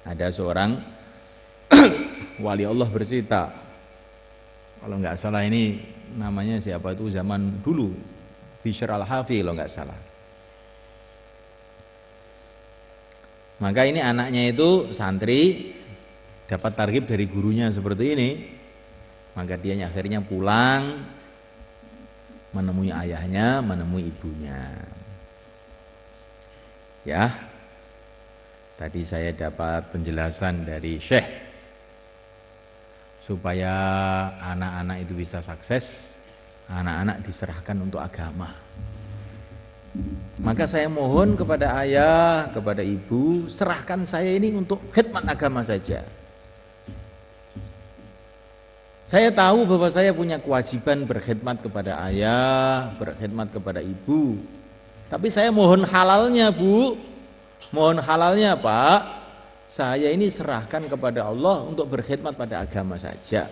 Ada seorang wali Allah bercerita, kalau nggak salah ini namanya siapa itu zaman dulu, Bishr al-Hafi kalau nggak salah. Maka ini anaknya itu santri, dapat targhib dari gurunya seperti ini. Maka dia akhirnya pulang menemui ayahnya, menemui ibunya. Ya, tadi saya dapat penjelasan dari Syekh supaya anak-anak itu bisa sukses, anak-anak diserahkan untuk agama. Maka saya mohon kepada ayah, kepada ibu, serahkan saya ini untuk khidmat agama saja. Saya tahu bahwa saya punya kewajiban berkhidmat kepada ayah, berkhidmat kepada ibu. Tapi saya mohon halalnya, Bu. Mohon halalnya, Pak. Saya ini serahkan kepada Allah untuk berkhidmat pada agama saja.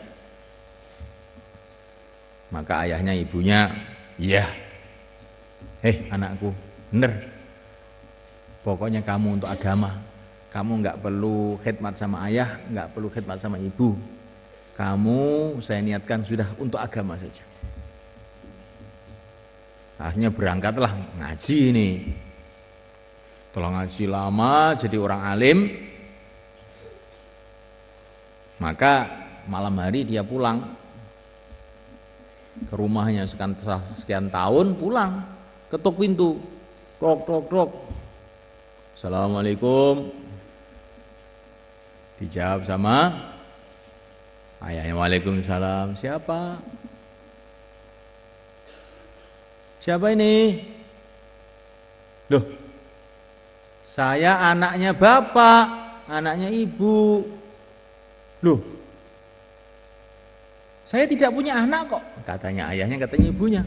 Maka ayahnya, ibunya, iya. Anakku, bener. Pokoknya kamu untuk agama. Kamu nggak perlu khidmat sama ayah, nggak perlu khidmat sama ibu. Kamu saya niatkan sudah untuk agama saja. Akhirnya berangkatlah ngaji ini. Setelah ngaji lama jadi orang alim, maka malam hari dia pulang ke rumahnya sekian tahun, pulang ketuk pintu, krok krok krok. Assalamualaikum. Dijawab sama ayahnya. Waalaikumsalam. Siapa? Siapa ini? Loh, saya anaknya bapak, anaknya ibu. Loh, saya tidak punya anak kok. Katanya ayahnya, katanya ibunya.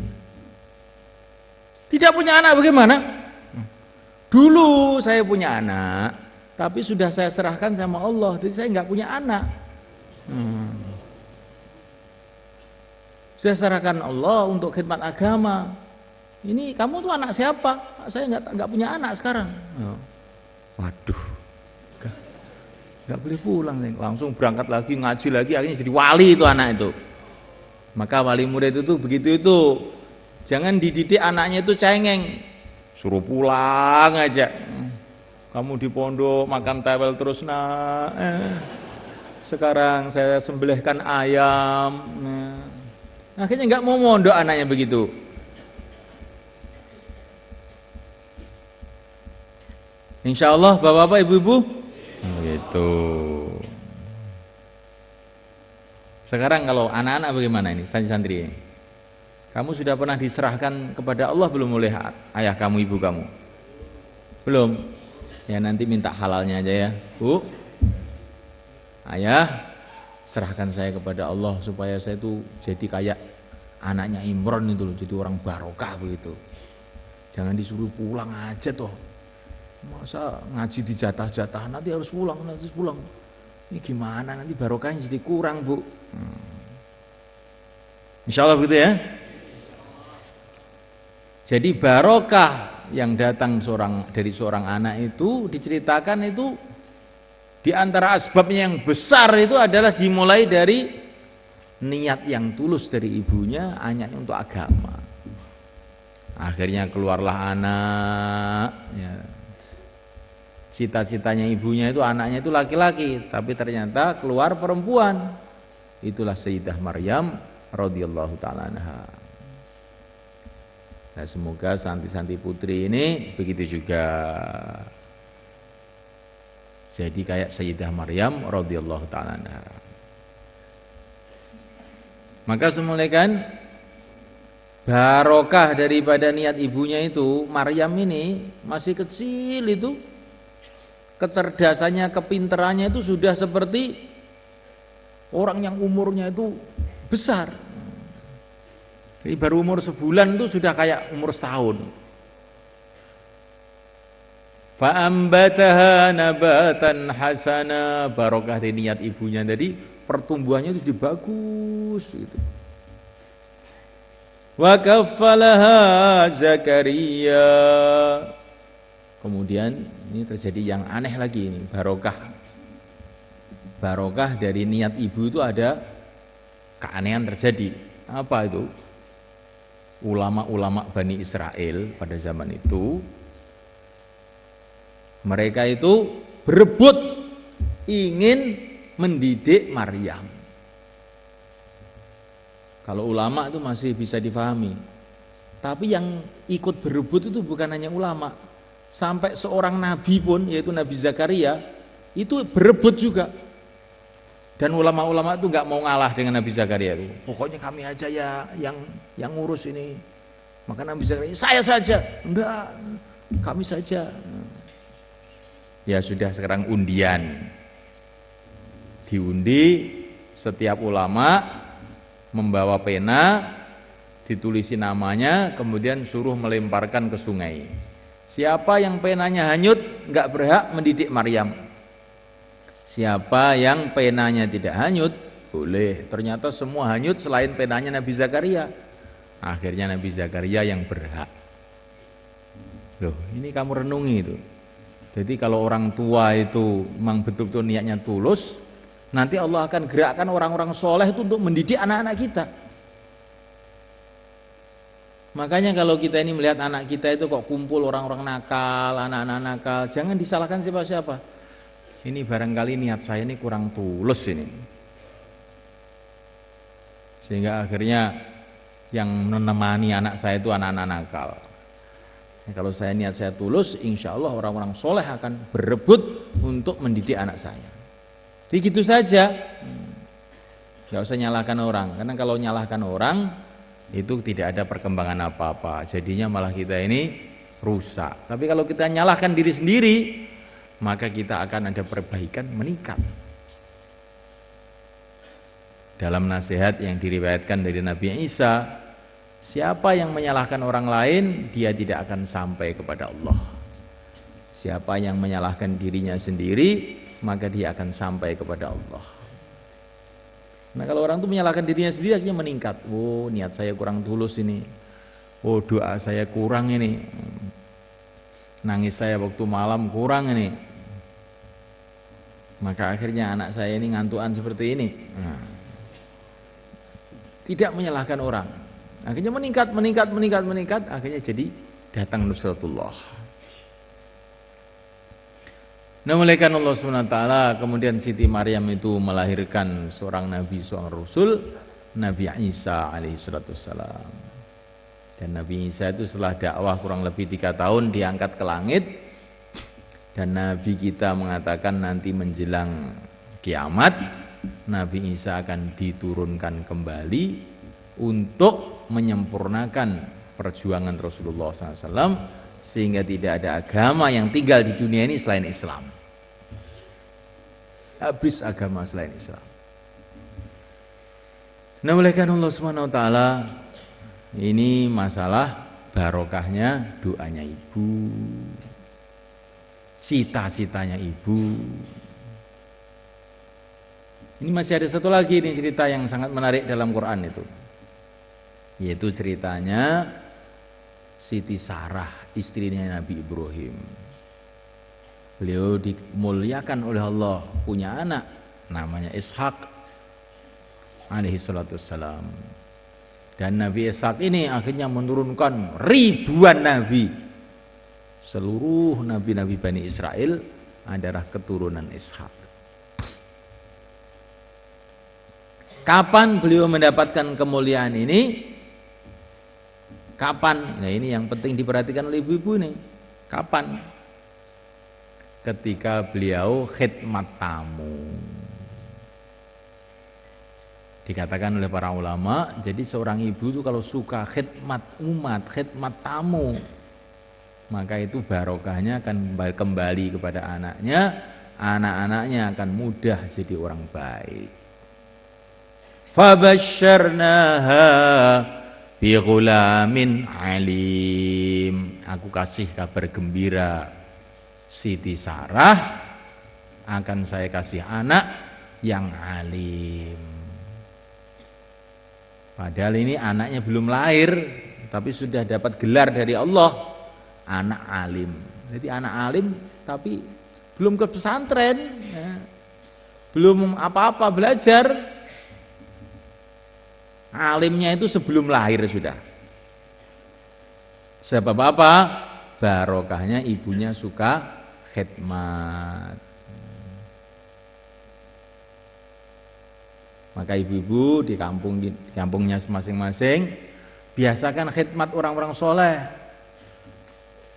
Tidak punya anak bagaimana? Dulu saya punya anak, tapi sudah saya serahkan sama Allah, jadi saya nggak punya anak. Sudah serahkan Allah untuk khidmat agama. Ini kamu tuh anak siapa? Saya nggak punya anak sekarang. Waduh, nggak boleh pulang, langsung berangkat lagi ngaji lagi, akhirnya jadi wali itu anak itu. Maka wali murid itu begitu itu, jangan dididik anaknya itu cengeng, suruh pulang aja. Kamu di pondok makan tewel terus sekarang saya sembelihkan ayam. Akhirnya nggak mau mondok anaknya begitu. Insya Allah bapak-bapak, ibu-ibu, gitu. Sekarang kalau anak-anak bagaimana ini, santri-santri ini? Kamu sudah pernah diserahkan kepada Allah belum oleh ayah kamu, ibu kamu? Belum? Ya nanti minta halalnya aja ya, Bu. Ayah, serahkan saya kepada Allah supaya saya itu jadi kayak anaknya Imron itu loh, jadi orang barokah begitu. Jangan disuruh pulang aja toh. Masa ngaji di jatah-jatah, nanti harus pulang. Ini gimana, nanti barokahnya jadi kurang, Bu. Insya Allah begitu ya. Jadi barokah yang datang dari seorang anak itu diceritakan itu di antara asbabnya yang besar itu adalah dimulai dari niat yang tulus dari ibunya, anaknya untuk agama. Akhirnya keluarlah anak, ya. Cita-citanya ibunya itu anaknya itu laki-laki, tapi ternyata keluar perempuan. Itulah Sayyidah Maryam radhiyallahu taala anha. Nah, semoga santri-santri putri ini begitu juga. Jadi kayak Sayyidah Maryam radhiyallahu taala anha. Maka semulaikan barokah daripada niat ibunya itu, Maryam ini masih kecil itu, kecerdasannya, kepinterannya itu sudah seperti orang yang umurnya itu besar. Jadi baru umur sebulan itu sudah kayak umur setahun. Fa'ambataha nabatan hasana, barokah dari niat ibunya, jadi pertumbuhannya itu bagus gitu. Wa kaffalaha Zakaria. Kemudian ini terjadi yang aneh lagi ini, barokah barokah dari niat ibu itu ada keanehan terjadi. Apa itu? Ulama-ulama Bani Israel pada zaman itu, mereka itu berebut ingin mendidik Maryam. Kalau ulama itu masih bisa difahami. Tapi yang ikut berebut itu bukan hanya ulama. Sampai seorang nabi pun, yaitu Nabi Zakaria, itu berebut juga. Dan ulama-ulama itu nggak mau ngalah dengan Nabi Zakaria itu. Pokoknya kami aja ya yang ngurus ini. Maka Nabi Zakaria, saya saja. Enggak, kami saja. Ya sudah, sekarang undian. Diundi, setiap ulama membawa pena, ditulisi namanya, kemudian suruh melemparkan ke sungai. Siapa yang penanya hanyut nggak berhak mendidik Maryam. Siapa yang penanya tidak hanyut boleh. Ternyata semua hanyut selain penanya Nabi Zakaria. Akhirnya Nabi Zakaria yang berhak. Loh, ini kamu renungi itu. Jadi kalau orang tua itu memang betul-betul niatnya tulus, nanti Allah akan gerakkan orang-orang soleh itu untuk mendidik anak-anak kita. Makanya kalau kita ini melihat anak kita itu kok kumpul orang-orang nakal, anak-anak nakal, jangan disalahkan siapa-siapa. Ini barangkali niat saya ini kurang tulus ini. Sehingga akhirnya yang menemani anak saya itu anak-anak nakal. Kalau saya niat saya tulus, insya Allah orang-orang soleh akan berebut untuk mendidik anak saya. Begitu saja. Gak usah nyalahkan orang. Karena kalau nyalahkan orang, itu tidak ada perkembangan apa-apa. Jadinya malah kita ini rusak. Tapi kalau kita nyalahkan diri sendiri, maka kita akan ada perbaikan meningkat. Dalam nasihat yang diriwayatkan dari Nabi Isa, siapa yang menyalahkan orang lain, dia tidak akan sampai kepada Allah. Siapa yang menyalahkan dirinya sendiri, maka dia akan sampai kepada Allah. Nah kalau orang itu menyalahkan dirinya sendiri, akhirnya meningkat. Oh, niat saya kurang tulus ini. Oh, doa saya kurang ini. Nangis saya waktu malam kurang ini. Maka akhirnya anak saya ini ngantuan seperti ini. Nah, tidak menyalahkan orang. Akhirnya meningkat. Akhirnya jadi datang nusratullah. Nah, oleh karena Allah SWT, kemudian Siti Maryam itu melahirkan seorang nabi, seorang rasul, Nabi Isa alaihissalam. Dan Nabi Isa itu setelah dakwah kurang lebih 3 tahun diangkat ke langit. Dan Nabi kita mengatakan nanti menjelang kiamat, Nabi Isa akan diturunkan kembali untuk menyempurnakan perjuangan Rasulullah SAW. Sehingga tidak ada agama yang tinggal di dunia ini selain Islam. Habis agama selain Islam. Nah, oleh karena Allah SWT, ini masalah barokahnya doanya ibu, cita-citanya ibu. Ini masih ada satu lagi nih cerita yang sangat menarik dalam Quran itu, yaitu ceritanya Siti Sarah, istrinya Nabi Ibrahim. Beliau dimuliakan oleh Allah, punya anak namanya Ishak alaihi salatu wassalam. Dan Nabi Ishak ini akhirnya menurunkan ribuan nabi. Seluruh nabi-nabi Bani Israel adalah keturunan Ishak. Kapan beliau mendapatkan kemuliaan ini? Kapan? Nah, ini yang penting diperhatikan oleh ibu-ibu nih. Kapan? Ketika beliau khidmat tamu. Dikatakan oleh para ulama, jadi seorang ibu itu kalau suka khidmat umat, khidmat tamu, maka itu barokahnya akan kembali kepada anaknya, anak-anaknya akan mudah jadi orang baik. Fabasyarnaha bi ghulamin alim. Aku kasih kabar gembira Siti Sarah, akan saya kasih anak yang alim. Padahal ini anaknya belum lahir, tapi sudah dapat gelar dari Allah, anak alim. Jadi anak alim tapi belum ke pesantren ya. belum apa-apa belajar, alimnya itu sebelum lahir sudah. Sebab apa? Barokahnya ibunya suka khidmat. Maka ibu-ibu di kampungnya masing-masing biasakan khidmat orang-orang soleh.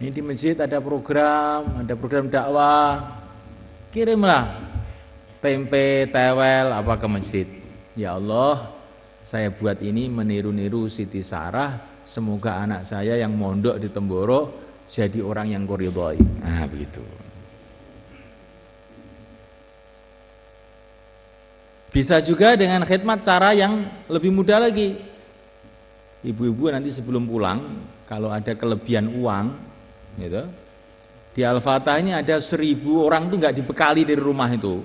Ini di masjid ada program dakwah, kirimlah tempe, tewel apa ke masjid. Ya Allah, saya buat ini meniru-niru Siti Sarah. Semoga anak saya yang mondok di Temboro jadi orang yang kuridhoi. Nah, begitu. Bisa juga dengan khidmat cara yang lebih mudah lagi. Ibu-ibu nanti sebelum pulang, kalau ada kelebihan uang, gitu, di Al-Fatah ini ada 1000 orang tuh nggak dibekali dari rumah itu.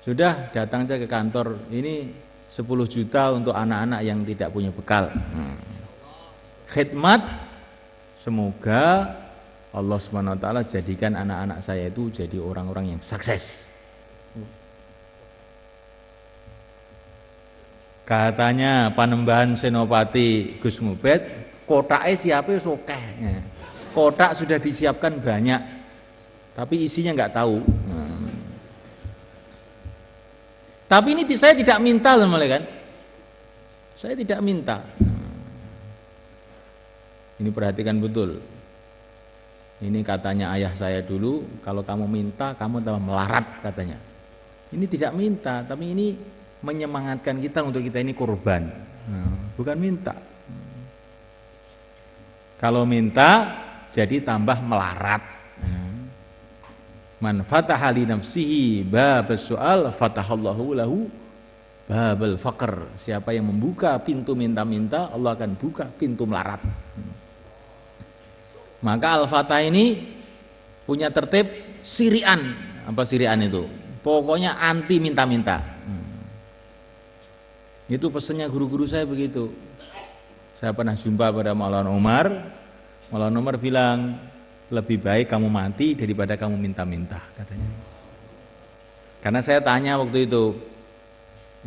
Sudah datang aja ke kantor, ini 10 juta untuk anak-anak yang tidak punya bekal. Khidmat, semoga Allah SWT jadikan anak-anak saya itu jadi orang-orang yang sukses. Katanya Panembahan Senopati Gus Ngubet, kotaknya siapa sokeh. Kotak sudah disiapkan banyak, tapi isinya nggak tahu. Tapi ini saya tidak minta loh, kan? Saya tidak minta. Ini perhatikan betul. Ini katanya ayah saya dulu, kalau kamu minta kamu tambah melarat katanya. Ini tidak minta, tapi ini menyemangatkan kita untuk kita ini korban, bukan minta. Kalau minta jadi tambah melarat. Man fataha li nafsihi babas su'al fatahallahu lahu babal faqr. Siapa yang membuka pintu minta-minta, Allah akan buka pintu melarat. Maka Al-Fatah ini punya tertib sirian. Apa sirian itu? Pokoknya anti minta-minta. Itu pesannya guru-guru saya begitu. Saya pernah jumpa pada Maulana Umar. Maulana Umar bilang, lebih baik kamu mati daripada kamu minta-minta, katanya. Karena saya tanya waktu itu,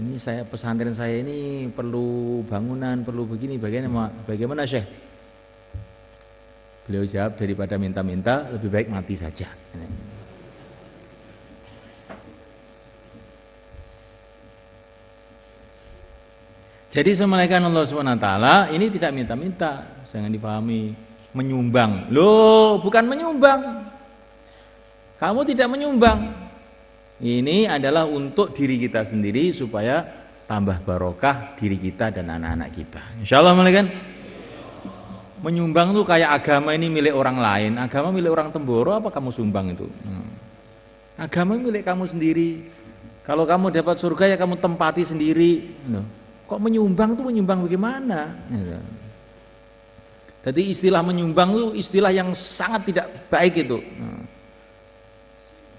ini saya pesantren saya ini perlu bangunan, perlu begini, bagaimana Syekh? Beliau jawab, daripada minta-minta lebih baik mati saja. Jadi semalakan Allah SWT ini tidak minta-minta, jangan dipahami menyumbang. Loh, bukan menyumbang. Kamu tidak menyumbang. Ini adalah untuk diri kita sendiri supaya tambah barokah diri kita dan anak-anak kita. Insyaallah kan? Menyumbang tuh kayak agama ini milik orang lain. Agama milik orang Temboro, apa kamu sumbang itu? Agama milik kamu sendiri. Kalau kamu dapat surga ya kamu tempati sendiri. Kok menyumbang tuh menyumbang bagaimana? Jadi istilah menyumbang itu istilah yang sangat tidak baik itu.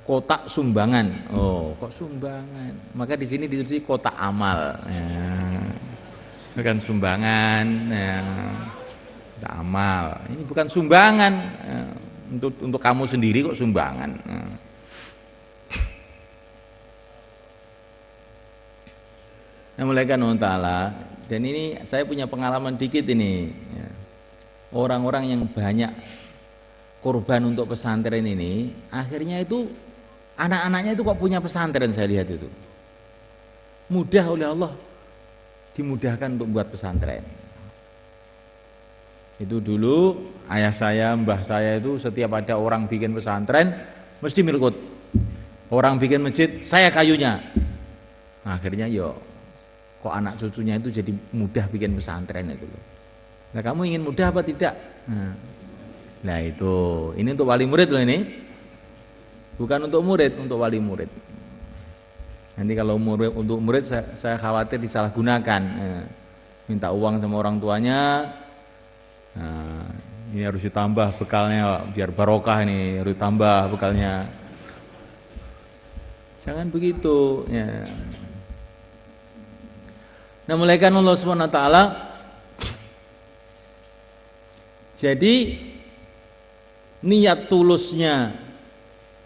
Kotak sumbangan. Oh, kok sumbangan? Maka di sini ditulis kotak amal. Bukan sumbangan. Kotak amal. Ini bukan sumbangan. Untuk kamu sendiri kok sumbangan. Namanya Allah. Dan ini saya punya pengalaman dikit ini. Orang-orang yang banyak korban untuk pesantren ini, akhirnya itu anak-anaknya itu kok punya pesantren, saya lihat itu. Mudah oleh Allah dimudahkan untuk buat pesantren. Itu dulu ayah saya, mbah saya itu setiap ada orang bikin pesantren mesti milkut. Orang bikin masjid, saya kayunya. Akhirnya kok anak cucunya itu jadi mudah bikin pesantren itu loh. Nah, kamu ingin mudah apa tidak? Nah itu, ini untuk wali murid loh ini. Bukan untuk murid, untuk wali murid. Nanti kalau untuk murid saya khawatir disalahgunakan. Minta uang sama orang tuanya. Nah, ini harus ditambah bekalnya biar barokah ini, harus ditambah bekalnya. Jangan begitu ya. Nah, mulaikan Allah SWT. Jadi niat tulusnya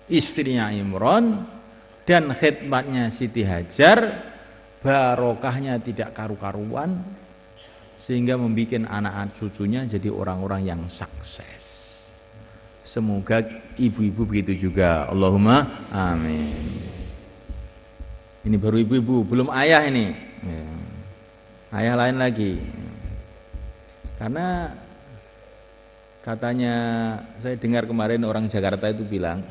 istrinya Imran dan khidmatnya Siti Hajar barokahnya tidak karu-karuan, sehingga membuat anak cucunya jadi orang-orang yang sukses. Semoga ibu-ibu begitu juga. Allahumma amin. Ini baru ibu-ibu, belum ayah ini. Ayah lain lagi. Karena katanya saya dengar kemarin orang Jakarta itu bilang,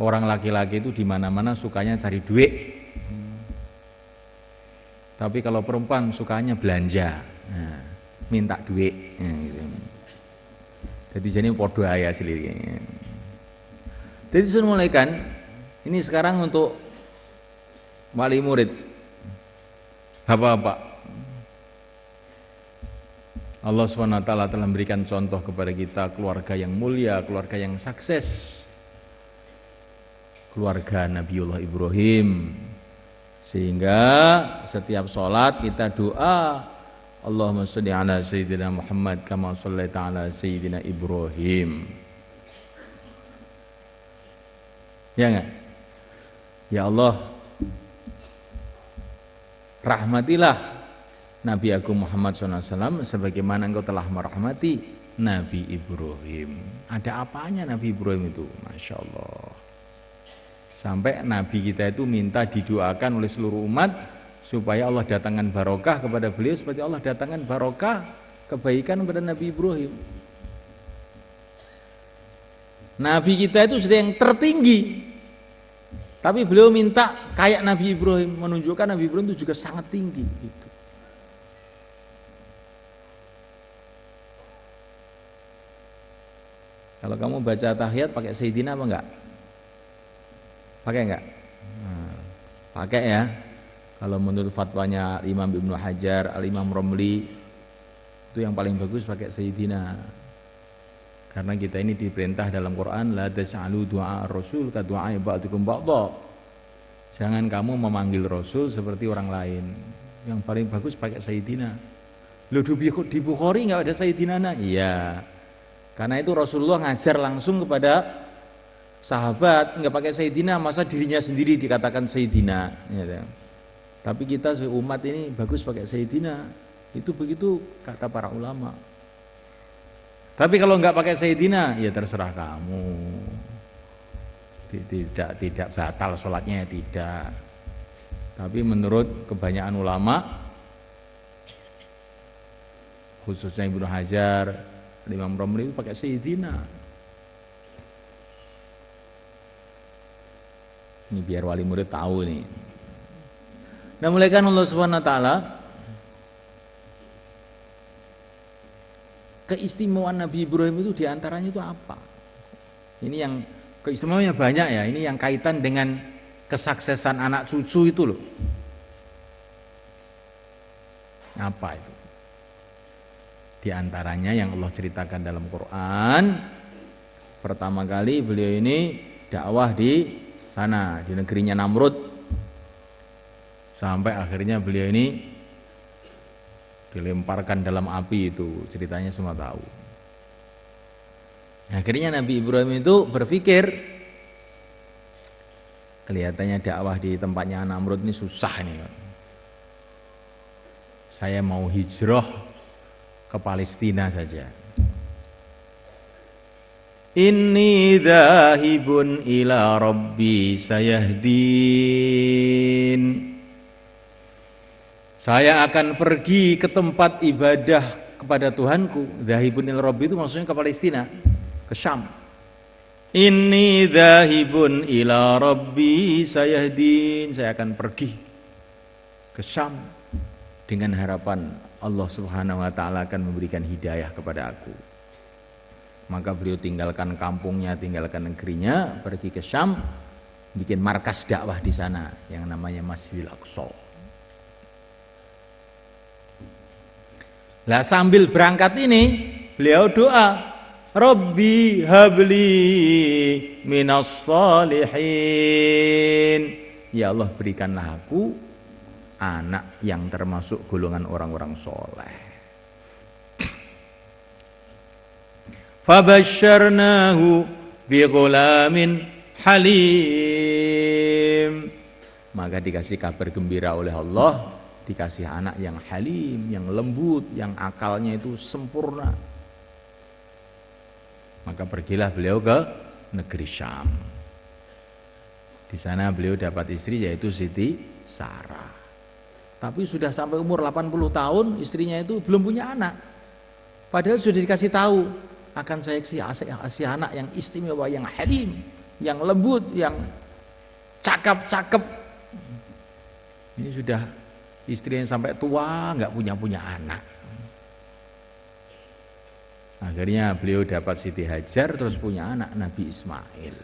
orang laki-laki itu di mana-mana sukanya cari duit. Tapi kalau perempuan sukanya belanja. Nah, minta duit. Nah, gitu. Jadi jadi podo ayah sendiri. Jadi sudah mulaikan ini sekarang untuk wali murid, bapak-bapak. Allah SWT telah memberikan contoh kepada kita keluarga yang mulia, keluarga yang sukses. Keluarga Nabiullah Ibrahim. Sehingga setiap sholat kita doa, Allahumma sholli ala Sayyidina Muhammad kama shallaita ala Sayyidina Ibrahim. Ya enggak? Ya Allah, rahmatilah Nabi Agung Muhammad SAW sebagaimana Engkau telah merahmati Nabi Ibrahim. Ada apanya Nabi Ibrahim itu? Masya Allah. Sampai Nabi kita itu minta didoakan oleh seluruh umat supaya Allah datangkan barokah kepada beliau, seperti Allah datangkan barokah kebaikan kepada Nabi Ibrahim. Nabi kita itu sudah yang tertinggi, tapi beliau minta kayak Nabi Ibrahim, menunjukkan Nabi Ibrahim itu juga sangat tinggi gitu. Kalau kamu baca tahiyat pakai Sayyidina apa enggak? Pakai enggak? Nah, pakai ya. Kalau menurut fatwanya Imam Ibnu Hajar, Al-Imam Romli, itu yang paling bagus pakai Sayyidina. Karena kita ini diperintah dalam Quran, la tas'alu du'a ar-rasul ka du'a ba'dukum ba'dha. Jangan kamu memanggil Rasul seperti orang lain. Yang paling bagus pakai Sayyidina. Loh di Bukhari enggak ada Sayyidina? Iya. Karena itu Rasulullah ngajar langsung kepada sahabat, enggak pakai Sayyidina, masa dirinya sendiri dikatakan Sayyidina, ya. Tapi kita umat ini bagus pakai Sayyidina. Itu begitu kata para ulama. Tapi kalau enggak pakai Sayyidina, ya terserah kamu. Tidak batal sholatnya, tidak. Tapi menurut kebanyakan ulama, khususnya Ibnu Hajar, Imam Romli itu pakai Sayyidina. Ini biar wali murid tahu nih. Nah, mulaikan Allah Subhanahu wa taala keistimewaan Nabi Ibrahim itu diantaranya itu apa? Ini yang keistimewaannya banyak ya. Ini yang kaitan dengan kesuksesan anak cucu itu loh. Apa itu? Di antaranya yang Allah ceritakan dalam Quran, pertama kali beliau ini dakwah di sana, di negerinya Namrud, sampai akhirnya beliau ini dilemparkan dalam api, itu ceritanya semua tahu. Akhirnya Nabi Ibrahim itu berpikir, kelihatannya dakwah di tempatnya Namrud ini susah nih. Saya mau hijrah ke Palestina saja. Inni dzahibun ila rabbi sayahdin. Saya akan pergi ke tempat ibadah kepada Tuhanku. Dzahibun ila rabbi itu maksudnya ke Palestina, ke Syam. Inni dzahibun ila rabbi sayahdin. Saya akan pergi ke Syam dengan harapan Allah Subhanahu wa taala akan memberikan hidayah kepada aku. Maka beliau tinggalkan kampungnya, tinggalkan negerinya, pergi ke Syam, bikin markas dakwah di sana yang namanya Masjidil Aqsa. Lah sambil berangkat ini beliau doa, Rabbi habli minas salihin. Ya Allah, berikanlah aku anak yang termasuk golongan orang-orang soleh. Fabasyarnahu bi ghulamin halim. Maka dikasih kabar gembira oleh Allah, dikasih anak yang halim, yang lembut, yang akalnya itu sempurna. Maka pergilah beliau ke negeri Syam. Di sana beliau dapat istri yaitu Siti Sarah. Tapi sudah sampai umur 80 tahun istrinya itu belum punya anak. Padahal sudah dikasih tahu akan saya kasih anak yang istimewa, yang halim, yang lembut, yang cakep-cakep. Ini sudah istri yang sampai tua nggak punya anak. Akhirnya beliau dapat Siti Hajar, terus punya anak Nabi Ismail.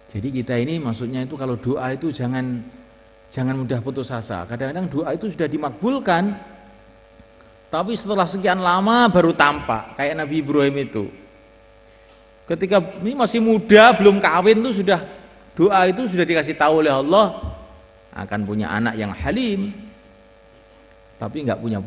Jadi kita ini maksudnya itu kalau doa itu jangan mudah putus asa. Kadang-kadang doa itu sudah dimakbulkan, tapi setelah sekian lama baru tampak. Kayak Nabi Ibrahim itu. Ketika ini masih muda, belum kawin tuh sudah doa itu sudah dikasih tahu oleh Allah akan punya anak yang halim, tapi nggak punya